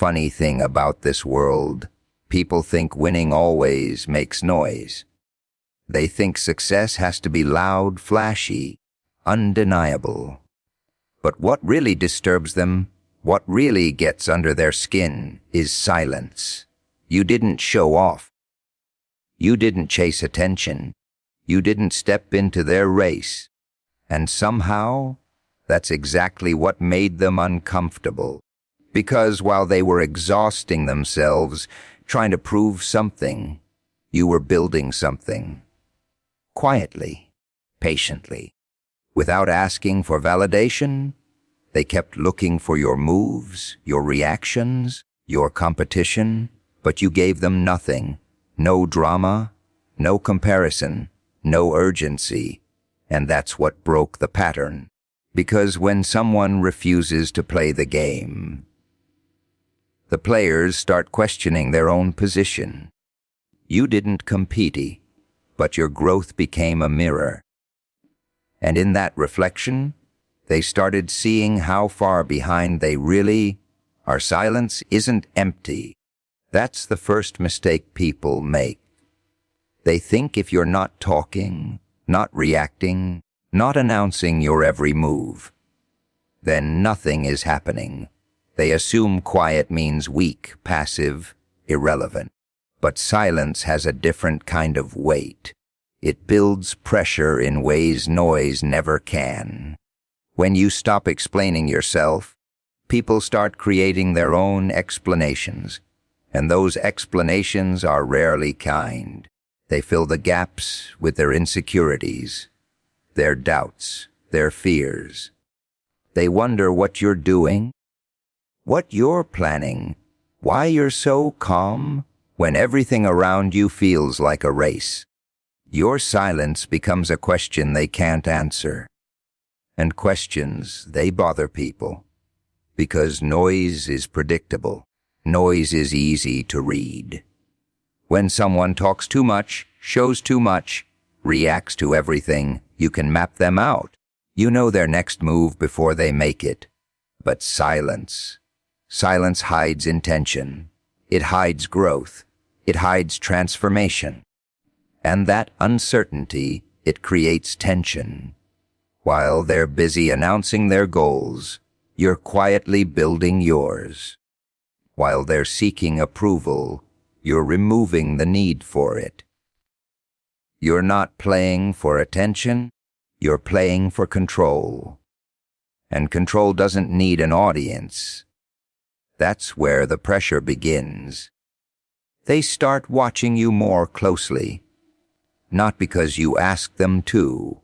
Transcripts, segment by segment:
Funny thing about this world, people think winning always makes noise. They think success has to be loud, flashy, undeniable. But what really disturbs them, what really gets under their skin, is silence. You didn't show off. You didn't chase attention. You didn't step into their race. And somehow, that's exactly what made them uncomfortable. Because while they were exhausting themselves, trying to prove something, you were building something. Quietly, patiently, without asking for validation, they kept looking for your moves, your reactions, your competition, but you gave them nothing. No drama, no comparison, no urgency. And that's what broke the pattern. Because when someone refuses to play the game, the players start questioning their own position. You didn't compete, but your growth became a mirror. And in that reflection, they started seeing how far behind they really are. Silence isn't empty. That's the first mistake people make. They think if you're not talking, not reacting, not announcing your every move, then nothing is happening. They assume quiet means weak, passive, irrelevant. But silence has a different kind of weight. It builds pressure in ways noise never can. When you stop explaining yourself, people start creating their own explanations. And those explanations are rarely kind. They fill the gaps with their insecurities, their doubts, their fears. They wonder what you're doing, what you're planning, why you're so calm when everything around you feels like a race. Your silence becomes a question they can't answer. And questions, they bother people. Because noise is predictable. Noise is easy to read. When someone talks too much, shows too much, reacts to everything, you can map them out. You know their next move before they make it. But silence hides intention. It hides growth. It hides transformation. And that uncertainty, it creates tension. While they're busy announcing their goals, you're quietly building yours. While they're seeking approval, you're removing the need for it. You're not playing for attention, you're playing for control. And control doesn't need an audience. That's where the pressure begins. They start watching you more closely, not because you ask them to,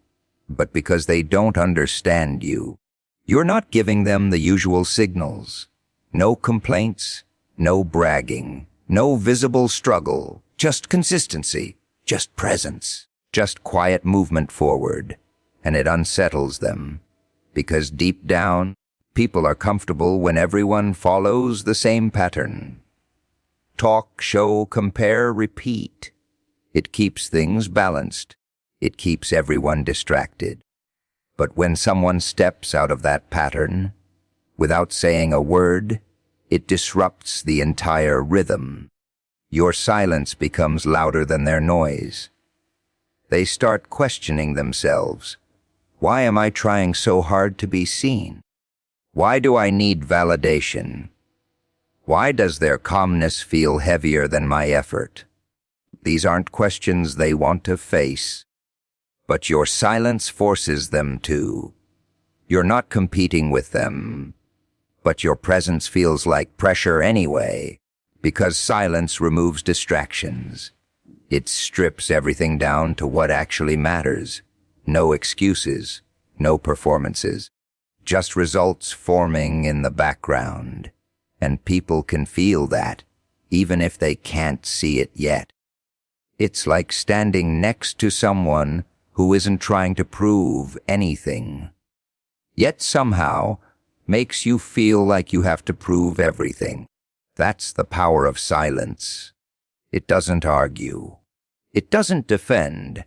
but because they don't understand you. You're not giving them the usual signals. No complaints, no bragging, no visible struggle, just consistency, just presence, just quiet movement forward. And it unsettles them, because deep down, people are comfortable when everyone follows the same pattern. Talk, show, compare, repeat. It keeps things balanced. It keeps everyone distracted. But when someone steps out of that pattern, without saying a word, it disrupts the entire rhythm. Your silence becomes louder than their noise. They start questioning themselves. Why am I trying so hard to be seen? Why do I need validation? Why does their calmness feel heavier than my effort? These aren't questions they want to face, but your silence forces them to. You're not competing with them, but your presence feels like pressure anyway, because silence removes distractions. It strips everything down to what actually matters. No excuses, no performances, just results forming in the background. And people can feel that, even if they can't see it yet. It's like standing next to someone who isn't trying to prove anything, yet somehow makes you feel like you have to prove everything. That's the power of silence. It doesn't argue. It doesn't defend.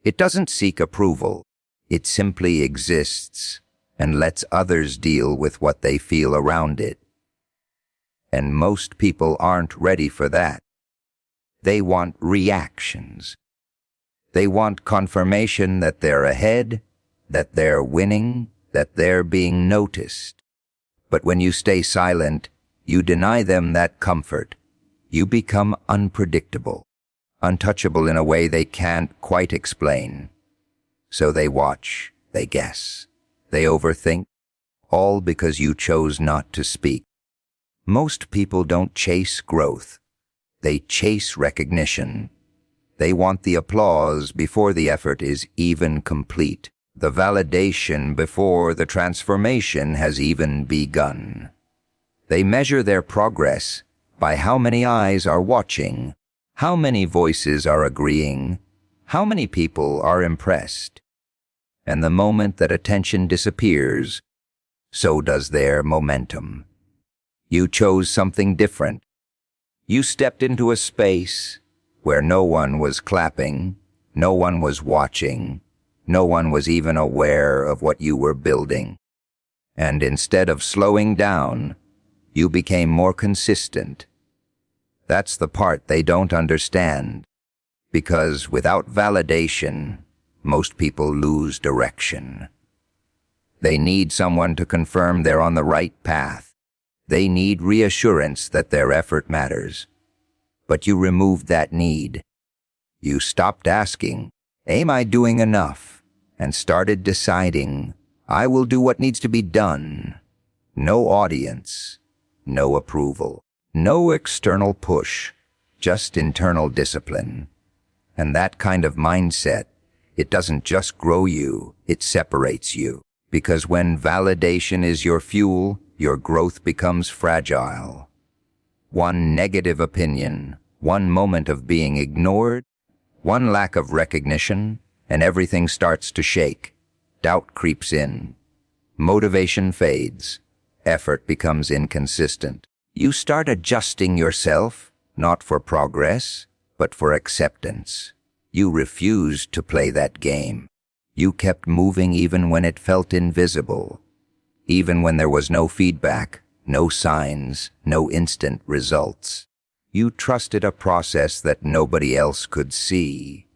It doesn't seek approval. It simply exists and lets others deal with what they feel around it. And most people aren't ready for that. They want reactions. They want confirmation that they're ahead, that they're winning, that they're being noticed. But when you stay silent, you deny them that comfort. You become unpredictable, untouchable in a way they can't quite explain. So they watch, they guess, they overthink, all because you chose not to speak. Most people don't chase growth. They chase recognition. They want the applause before the effort is even complete, the validation before the transformation has even begun. They measure their progress by how many eyes are watching, how many voices are agreeing, how many people are impressed. And the moment that attention disappears, so does their momentum. You chose something different. You stepped into a space where no one was clapping, no one was watching, no one was even aware of what you were building. And instead of slowing down, you became more consistent. That's the part they don't understand, because without validation, most people lose direction. They need someone to confirm they're on the right path. They need reassurance that their effort matters. But you removed that need. You stopped asking, "Am I doing enough?" and started deciding, "I will do what needs to be done." No audience, no approval, no external push, just internal discipline. And that kind of mindset, it doesn't just grow you, it separates you. Because when validation is your fuel, your growth becomes fragile. One negative opinion, one moment of being ignored, one lack of recognition, and everything starts to shake. Doubt creeps in. Motivation fades. Effort becomes inconsistent. You start adjusting yourself, not for progress, but for acceptance. You refused to play that game. You kept moving even when it felt invisible, even when there was no feedback, no signs, no instant results. You trusted a process that nobody else could see.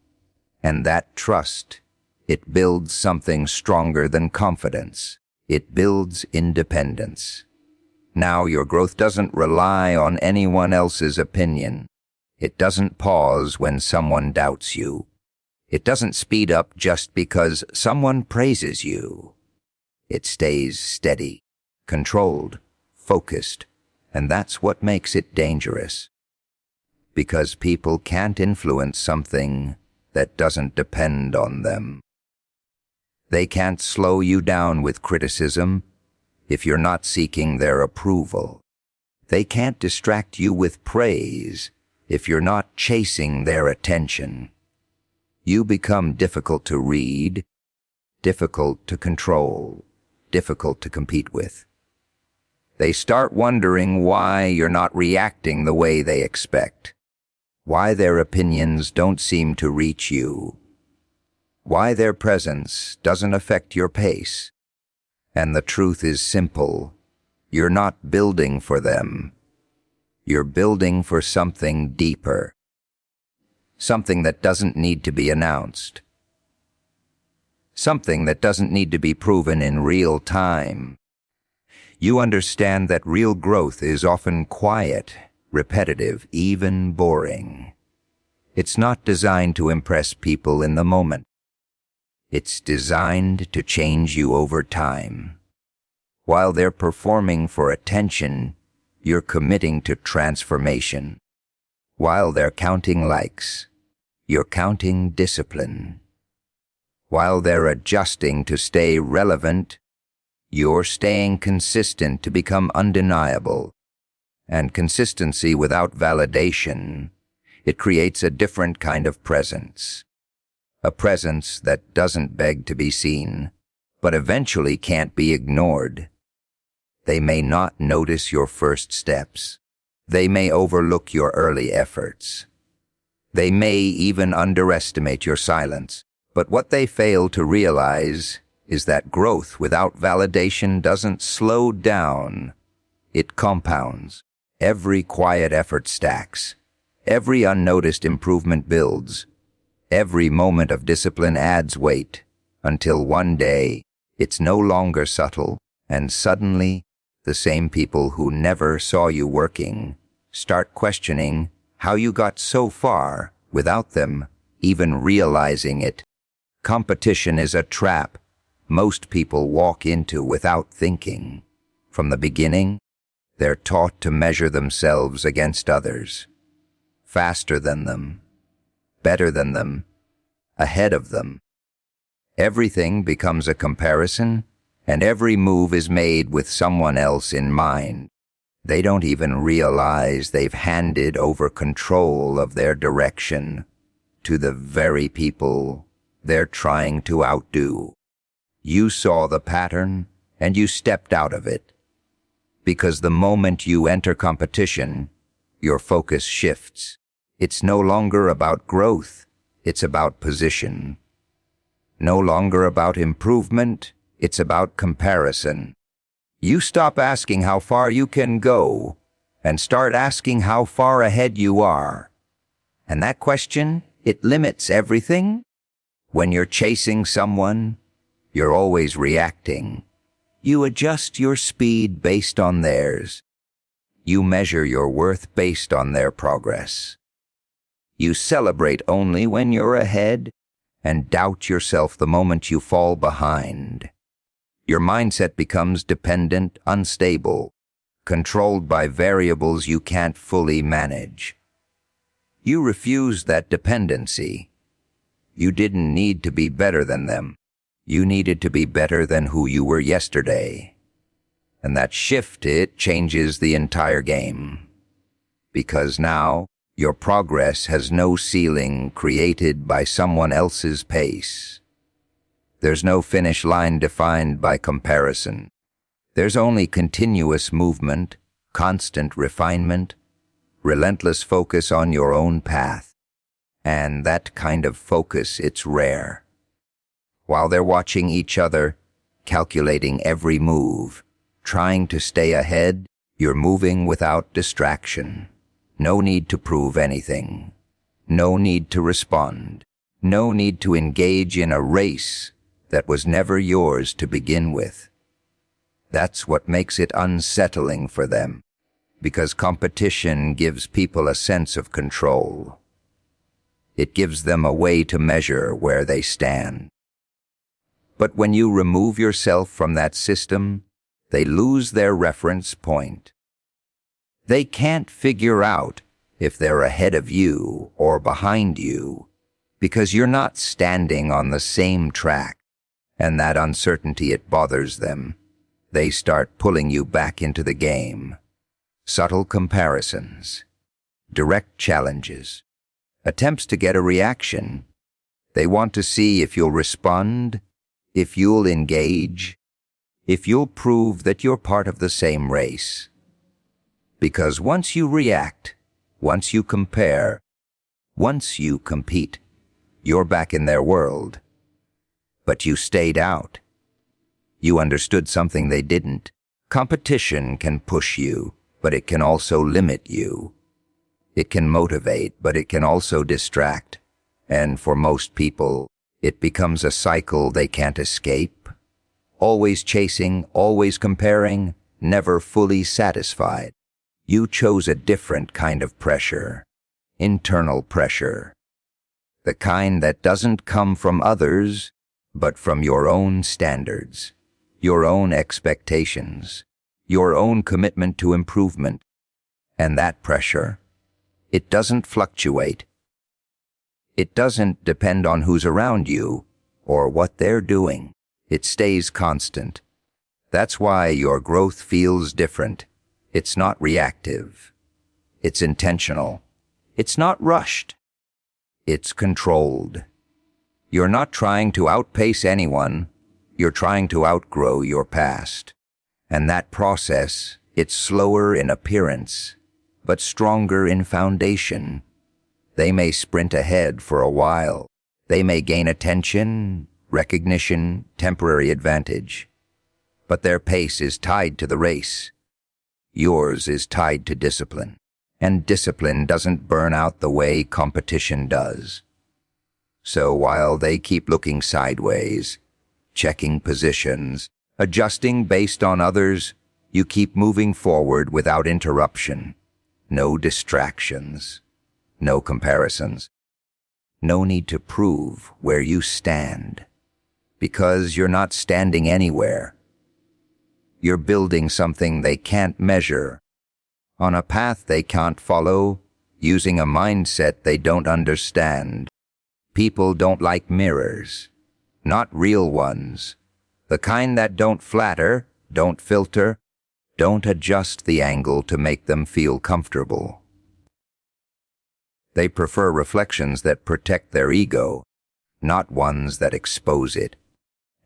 And that trust, it builds something stronger than confidence. It builds independence. Now your growth doesn't rely on anyone else's opinion. It doesn't pause when someone doubts you. It doesn't speed up just because someone praises you. It stays steady, controlled, focused, and that's what makes it dangerous. Because people can't influence something that doesn't depend on them. They can't slow you down with criticism if you're not seeking their approval. They can't distract you with praise if you're not chasing their attention. You become difficult to read, difficult to control, difficult to compete with. They start wondering why you're not reacting the way they expect, why their opinions don't seem to reach you, why their presence doesn't affect your pace. And the truth is simple. You're not building for them. You're building for something deeper. Something that doesn't need to be announced. Something that doesn't need to be proven in real time. You understand that real growth is often quiet, repetitive, even boring. It's not designed to impress people in the moment. It's designed to change you over time. While they're performing for attention, you're committing to transformation. While they're counting likes, you're counting discipline. While they're adjusting to stay relevant, you're staying consistent to become undeniable. And consistency without validation, it creates a different kind of presence. A presence that doesn't beg to be seen, but eventually can't be ignored. They may not notice your first steps. They may overlook your early efforts. They may even underestimate your silence. But what they fail to realize is that growth without validation doesn't slow down. It compounds. Every quiet effort stacks. Every unnoticed improvement builds. Every moment of discipline adds weight, until one day it's no longer subtle, and suddenly the same people who never saw you working start questioning how you got so far without them even realizing it. Competition is a trap most people walk into without thinking. From the beginning, they're taught to measure themselves against others. Faster than them, better than them, ahead of them. Everything becomes a comparison, and every move is made with someone else in mind. They don't even realize they've handed over control of their direction to the very people they're trying to outdo. You saw the pattern, and you stepped out of it. Because the moment you enter competition, your focus shifts. It's no longer about growth, it's about position. No longer about improvement, it's about comparison. You stop asking how far you can go and start asking how far ahead you are. And that question, it limits everything. When you're chasing someone, you're always reacting. You adjust your speed based on theirs. You measure your worth based on their progress. You celebrate only when you're ahead and doubt yourself the moment you fall behind. Your mindset becomes dependent, unstable, controlled by variables you can't fully manage. You refuse that dependency. You didn't need to be better than them. You needed to be better than who you were yesterday. And that shift, it changes the entire game. Because now, your progress has no ceiling created by someone else's pace. There's no finish line defined by comparison. There's only continuous movement, constant refinement, relentless focus on your own path. And that kind of focus, it's rare. While they're watching each other, calculating every move, trying to stay ahead, you're moving without distraction. No need to prove anything. No need to respond. No need to engage in a race that was never yours to begin with. That's what makes it unsettling for them, because competition gives people a sense of control. It gives them a way to measure where they stand. But when you remove yourself from that system, they lose their reference point. They can't figure out if they're ahead of you or behind you, because you're not standing on the same track, and that uncertainty, it bothers them. They start pulling you back into the game. Subtle comparisons, direct challenges, attempts to get a reaction. They want to see if you'll respond, if you'll engage, if you'll prove that you're part of the same race. Because once you react, once you compare, once you compete, you're back in their world. But you stayed out. You understood something they didn't. Competition can push you, but it can also limit you. It can motivate, but it can also distract. And for most people, it becomes a cycle they can't escape. Always chasing, always comparing, never fully satisfied. You chose a different kind of pressure. Internal pressure. The kind that doesn't come from others, but from your own standards, your own expectations, your own commitment to improvement. And that pressure, it doesn't fluctuate. It doesn't depend on who's around you or what they're doing. It stays constant. That's why your growth feels different. It's not reactive. It's intentional. It's not rushed. It's controlled. You're not trying to outpace anyone. You're trying to outgrow your past. And that process, it's slower in appearance, but stronger in foundation. They may sprint ahead for a while. They may gain attention, recognition, temporary advantage. But their pace is tied to the race. Yours is tied to discipline, and discipline doesn't burn out the way competition does. So while they keep looking sideways, checking positions, adjusting based on others, you keep moving forward without interruption. No distractions, no comparisons. No need to prove where you stand, because you're not standing anywhere. You're building something they can't measure, on a path they can't follow, using a mindset they don't understand. People don't like mirrors, not real ones, the kind that don't flatter, don't filter, don't adjust the angle to make them feel comfortable. They prefer reflections that protect their ego, not ones that expose it.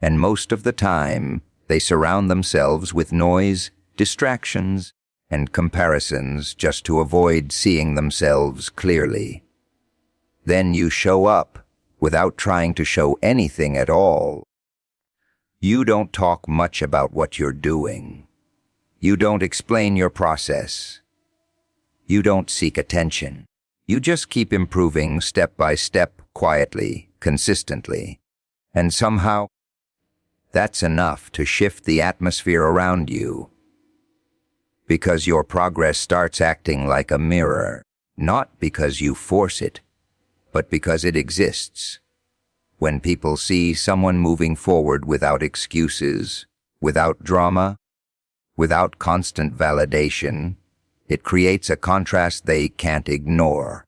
And most of the time, they surround themselves with noise, distractions, and comparisons just to avoid seeing themselves clearly. Then you show up without trying to show anything at all. You don't talk much about what you're doing. You don't explain your process. You don't seek attention. You just keep improving step by step, quietly, consistently. And somehow, that's enough to shift the atmosphere around you. Because your progress starts acting like a mirror, not because you force it, but because it exists. When people see someone moving forward without excuses, without drama, without constant validation, it creates a contrast they can't ignore.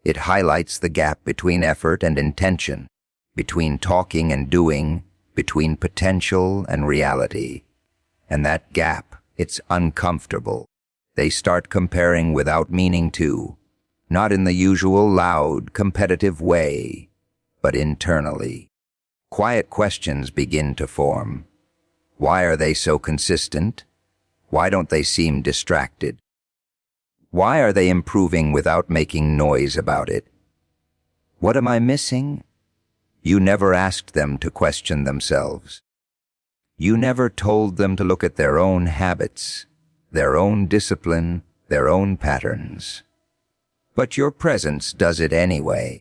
It highlights the gap between effort and intention, between talking and doing, between potential and reality. And that gap, it's uncomfortable. They start comparing without meaning to, not in the usual loud, competitive way, but internally. Quiet questions begin to form. Why are they so consistent? Why don't they seem distracted? Why are they improving without making noise about it? What am I missing? You never asked them to question themselves. You never told them to look at their own habits, their own discipline, their own patterns. But your presence does it anyway,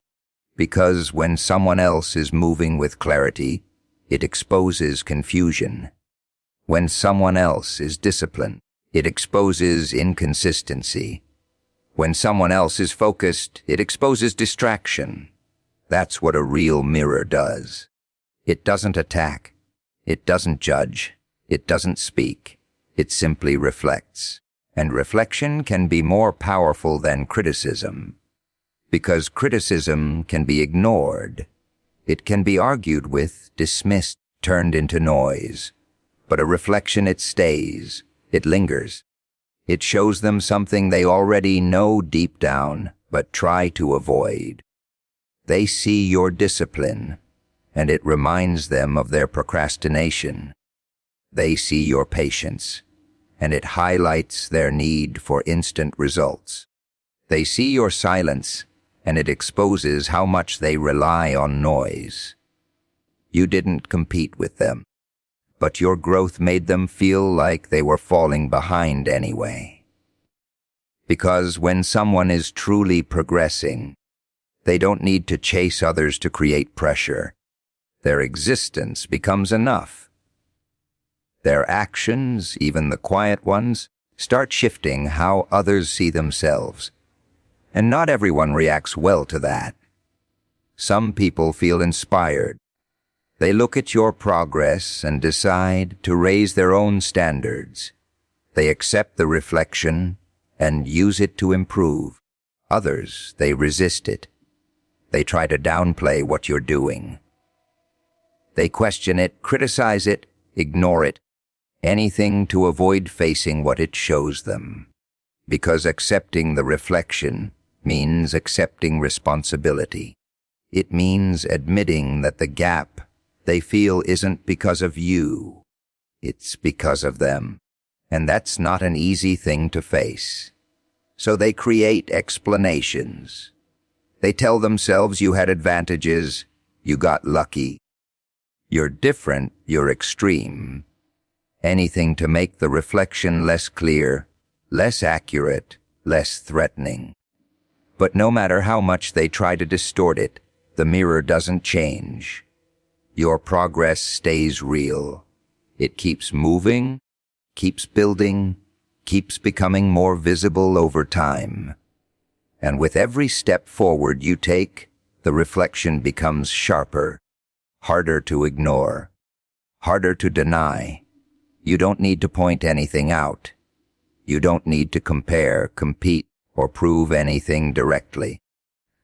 because when someone else is moving with clarity, it exposes confusion. When someone else is disciplined, it exposes inconsistency. When someone else is focused, it exposes distraction. That's what a real mirror does. It doesn't attack. It doesn't judge. It doesn't speak. It simply reflects. And reflection can be more powerful than criticism. Because criticism can be ignored. It can be argued with, dismissed, turned into noise. But a reflection, it stays. It lingers. It shows them something they already know deep down, but try to avoid. They see your discipline, and it reminds them of their procrastination. They see your patience, and it highlights their need for instant results. They see your silence, and it exposes how much they rely on noise. You didn't compete with them, but your growth made them feel like they were falling behind anyway. Because when someone is truly progressing, they don't need to chase others to create pressure. Their existence becomes enough. Their actions, even the quiet ones, start shifting how others see themselves. And not everyone reacts well to that. Some people feel inspired. They look at your progress and decide to raise their own standards. They accept the reflection and use it to improve. Others, they resist it. They try to downplay what you're doing. They question it, criticize it, ignore it, anything to avoid facing what it shows them. Because accepting the reflection means accepting responsibility. It means admitting that the gap they feel isn't because of you. It's because of them. And that's not an easy thing to face. So they create explanations. They tell themselves you had advantages, you got lucky. You're different, you're extreme. anything to make the reflection less clear, less accurate, less threatening. But no matter how much they try to distort it, the mirror doesn't change. Your progress stays real. It keeps moving, keeps building, keeps becoming more visible over time. And with every step forward you take, the reflection becomes sharper, harder to ignore, harder to deny. You don't need to point anything out. You don't need to compare, compete, or prove anything directly.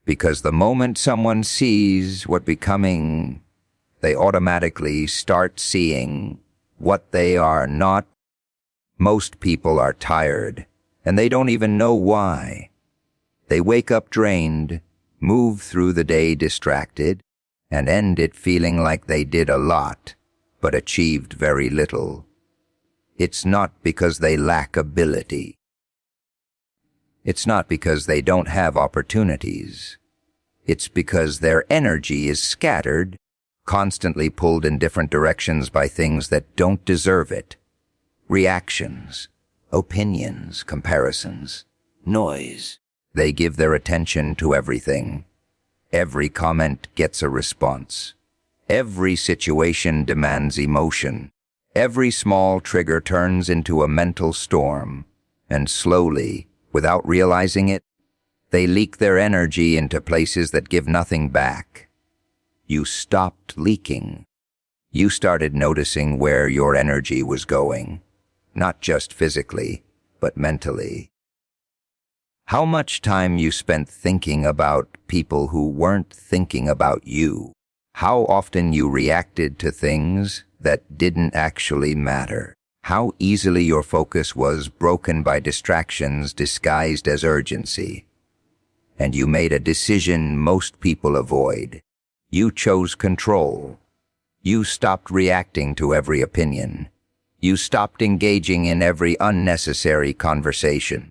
Because the moment someone sees what becoming, they automatically start seeing what they are not. Most people are tired, and they don't even know why. They wake up drained, move through the day distracted, and end it feeling like they did a lot, but achieved very little. It's not because they lack ability. It's not because they don't have opportunities. It's because their energy is scattered, constantly pulled in different directions by things that don't deserve it. Reactions, opinions, comparisons, noise. They give their attention to everything. Every comment gets a response. Every situation demands emotion. Every small trigger turns into a mental storm, and slowly, without realizing it, they leak their energy into places that give nothing back. You stopped leaking. You started noticing where your energy was going, not just physically, but mentally. How much time you spent thinking about people who weren't thinking about you. How often you reacted to things that didn't actually matter. How easily your focus was broken by distractions disguised as urgency. And you made a decision most people avoid. You chose control. You stopped reacting to every opinion. You stopped engaging in every unnecessary conversation.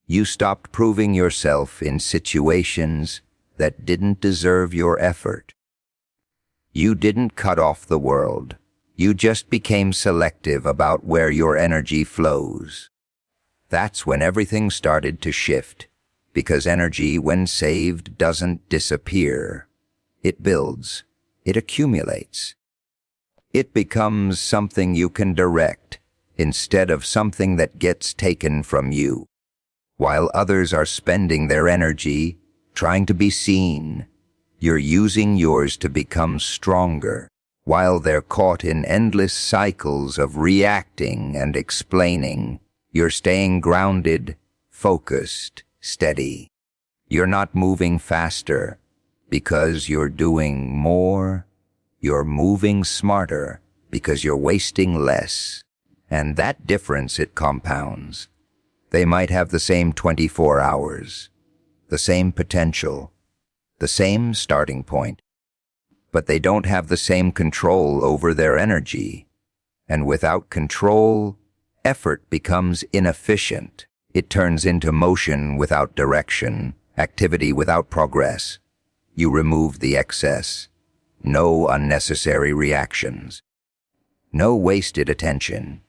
You stopped proving yourself in situations that didn't deserve your effort. You didn't cut off the world. You just became selective about where your energy flows. That's when everything started to shift, because energy, when saved, doesn't disappear. It builds. It accumulates. It becomes something you can direct, instead of something that gets taken from you. While others are spending their energy trying to be seen, you're using yours to become stronger. While they're caught in endless cycles of reacting and explaining, you're staying grounded, focused, steady. You're not moving faster because you're doing more. You're moving smarter because you're wasting less. And that difference, it compounds. They might have the same 24 hours, the same potential, the same starting point, but they don't have the same control over their energy. And without control, effort becomes inefficient. It turns into motion without direction, activity without progress. You remove the excess. No unnecessary reactions. No wasted attention.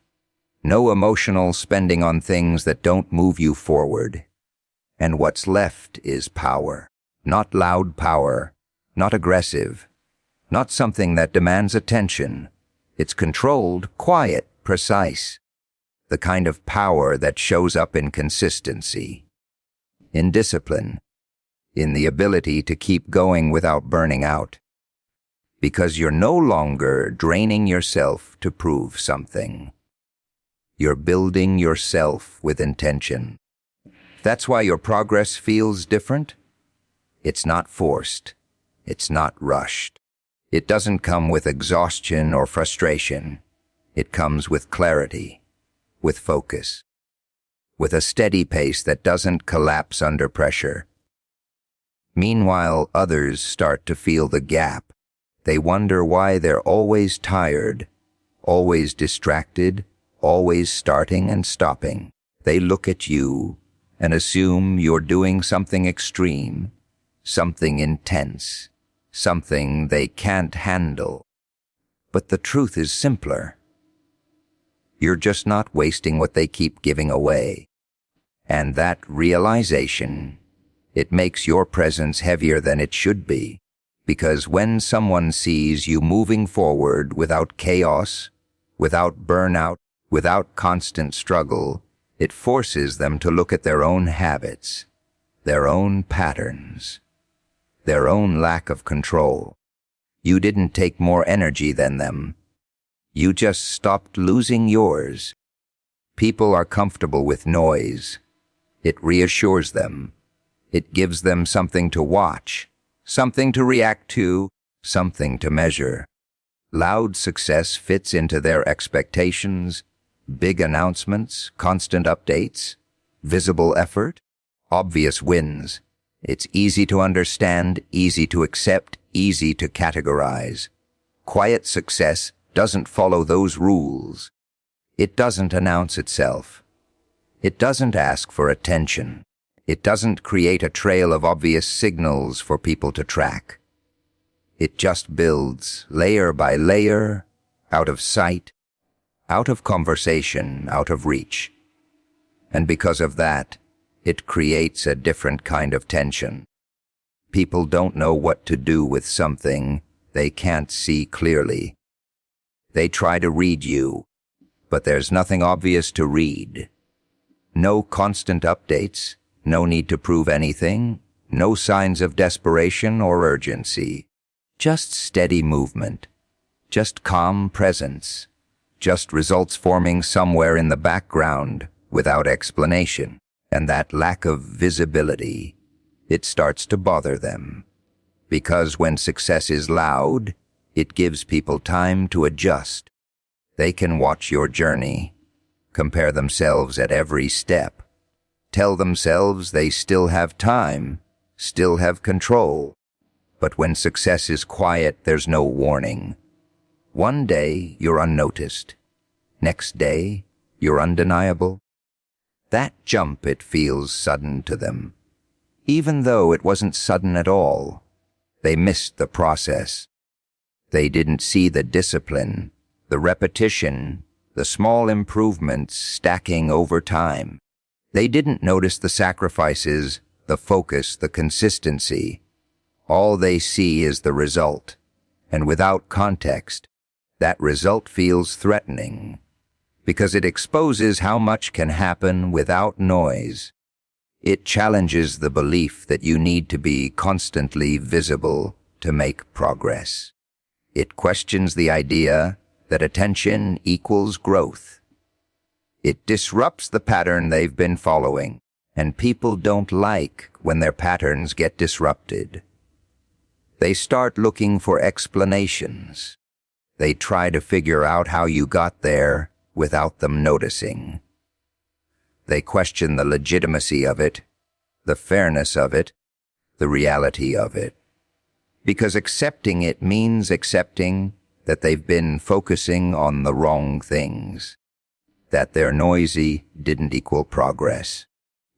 No emotional spending on things that don't move you forward. And what's left is power. Not loud power, not aggressive, not something that demands attention. It's controlled, quiet, precise. The kind of power that shows up in consistency, in discipline, in the ability to keep going without burning out. Because you're no longer draining yourself to prove something. You're building yourself with intention. That's why your progress feels different. It's not forced. It's not rushed. It doesn't come with exhaustion or frustration. It comes with clarity, with focus, with a steady pace that doesn't collapse under pressure. Meanwhile, others start to feel the gap. They wonder why they're always tired, always distracted, always starting and stopping. They look at you and assume you're doing something extreme, something intense, something they can't handle. But the truth is simpler. You're just not wasting what they keep giving away. And that realization, it makes your presence heavier than it should be. Because when someone sees you moving forward without chaos, without burnout, without constant struggle, it forces them to look at their own habits, their own patterns, their own lack of control. You didn't take more energy than them. You just stopped losing yours. People are comfortable with noise. It reassures them. It gives them something to watch, something to react to, something to measure. Loud success fits into their expectations, big announcements, constant updates, visible effort, obvious wins. It's easy to understand, easy to accept, easy to categorize. Quiet success doesn't follow those rules. It doesn't announce itself. It doesn't ask for attention. It doesn't create a trail of obvious signals for people to track. It just builds, layer by layer, out of sight, out of conversation, out of reach. And because of that, it creates a different kind of tension. People don't know what to do with something they can't see clearly. They try to read you, but there's nothing obvious to read. No constant updates, no need to prove anything, no signs of desperation or urgency. Just steady movement, just calm presence, just results forming somewhere in the background without explanation. And that lack of visibility, it starts to bother them. Because when success is loud, it gives people time to adjust. They can watch your journey, compare themselves at every step, tell themselves they still have time, still have control. But when success is quiet, there's no warning. One day, you're unnoticed. Next day, you're undeniable. That jump, it feels sudden to them. Even though it wasn't sudden at all, they missed the process. They didn't see the discipline, the repetition, the small improvements stacking over time. They didn't notice the sacrifices, the focus, the consistency. All they see is the result, and without context, that result feels threatening, because it exposes how much can happen without noise. It challenges the belief that you need to be constantly visible to make progress. It questions the idea that attention equals growth. It disrupts the pattern they've been following, and people don't like when their patterns get disrupted. They start looking for explanations. They try to figure out how you got there without them noticing. They question the legitimacy of it, the fairness of it, the reality of it. Because accepting it means accepting that they've been focusing on the wrong things, that their noisy didn't equal progress.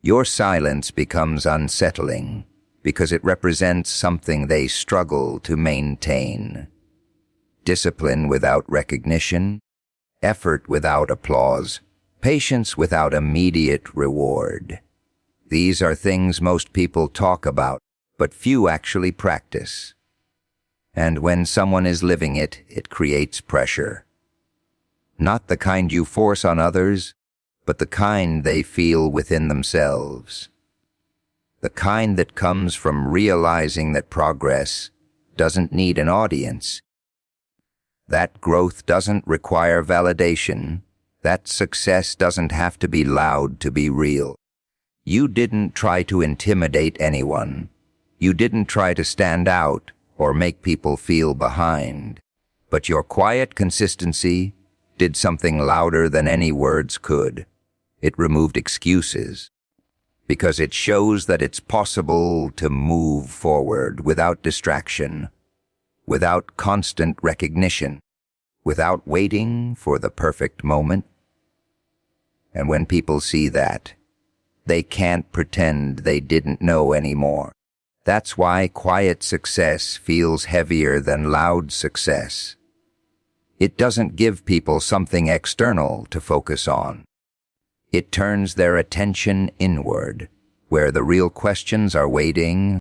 Your silence becomes unsettling because it represents something they struggle to maintain. Discipline without recognition, effort without applause, patience without immediate reward. These are things most people talk about, but few actually practice. And when someone is living it, it creates pressure. Not the kind you force on others, but the kind they feel within themselves. The kind that comes from realizing that progress doesn't need an audience. That growth doesn't require validation. That success doesn't have to be loud to be real. You didn't try to intimidate anyone. You didn't try to stand out or make people feel behind. But your quiet consistency did something louder than any words could. It removed excuses. Because it shows that it's possible to move forward without distraction, without constant recognition, without waiting for the perfect moment. And when people see that, they can't pretend they didn't know anymore. That's why quiet success feels heavier than loud success. It doesn't give people something external to focus on. It turns their attention inward, where the real questions are waiting